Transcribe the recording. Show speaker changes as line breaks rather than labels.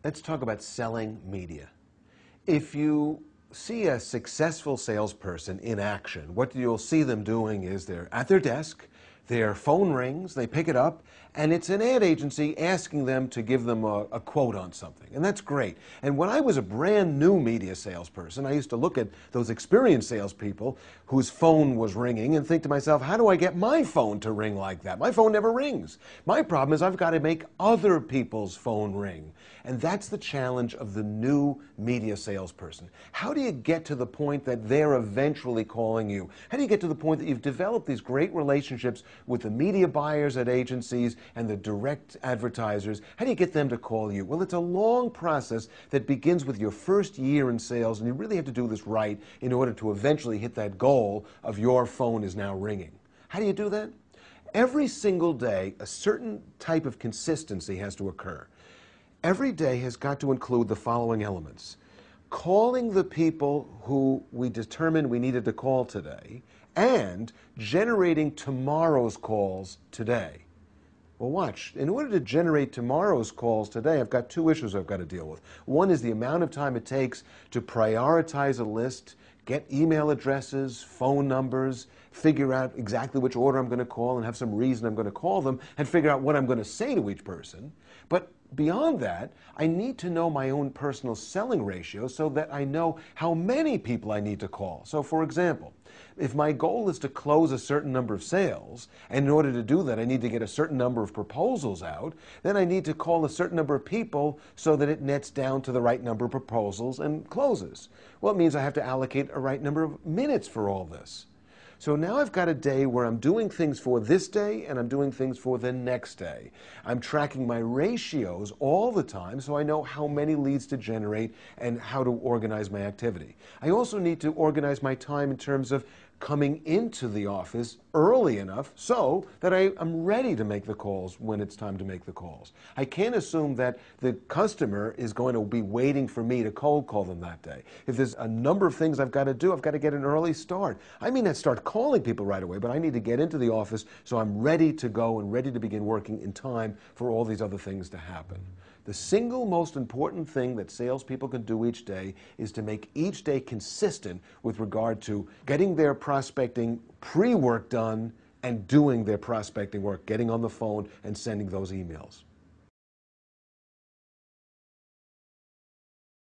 Let's talk about selling media. If you see a successful salesperson in action, what you'll see them doing is they're at their desk, their phone rings, they pick it up, and it's an ad agency asking them to give them a quote on something. And that's great. And when I was a brand new media salesperson, I used to look at those experienced salespeople whose phone was ringing and think to myself, how do I get my phone to ring like that? My phone never rings. My problem is I've got to make other people's phone ring. And that's the challenge of the new media salesperson. How do you get to the point that they're eventually calling you? How do you get to the point that you've developed these great relationships with the media buyers at agencies and the direct advertisers? How do you get them to call you? Well, it's a long process that begins with your first year in sales, and you really have to do this right in order to eventually hit that goal of your phone is now ringing. How do you do that? Every single day, a certain type of consistency has to occur. Every day has got to include the following elements: calling the people who we determined we needed to call today, and generating tomorrow's calls today. Well, watch. In order to generate tomorrow's calls today, I've got two issues I've got to deal with. One is the amount of time it takes to prioritize a list, get email addresses, phone numbers, figure out exactly which order I'm going to call and have some reason I'm going to call them, and figure out what I'm going to say to each person. But beyond that, I need to know my own personal selling ratio so that I know how many people I need to call. So, for example, if my goal is to close a certain number of sales, and in order to do that I need to get a certain number of proposals out, then I need to call a certain number of people so that it nets down to the right number of proposals and closes. Well, it means I have to allocate a right number of minutes for all this. So now I've got a day where I'm doing things for this day and I'm doing things for the next day. I'm tracking my ratios all the time so I know how many leads to generate and how to organize my activity. I also need to organize my time in terms of coming into the office early enough so that I'm ready to make the calls when it's time to make the calls. I can't assume that the customer is going to be waiting for me to cold call them that day. If there's a number of things I've got to do, I've got to get an early start. I may not start calling people right away, but I need to get into the office so I'm ready to go and ready to begin working in time for all these other things to happen. The single most important thing that salespeople can do each day is to make each day consistent with regard to getting their prospecting pre-work done and doing their prospecting work, getting on the phone and sending those emails.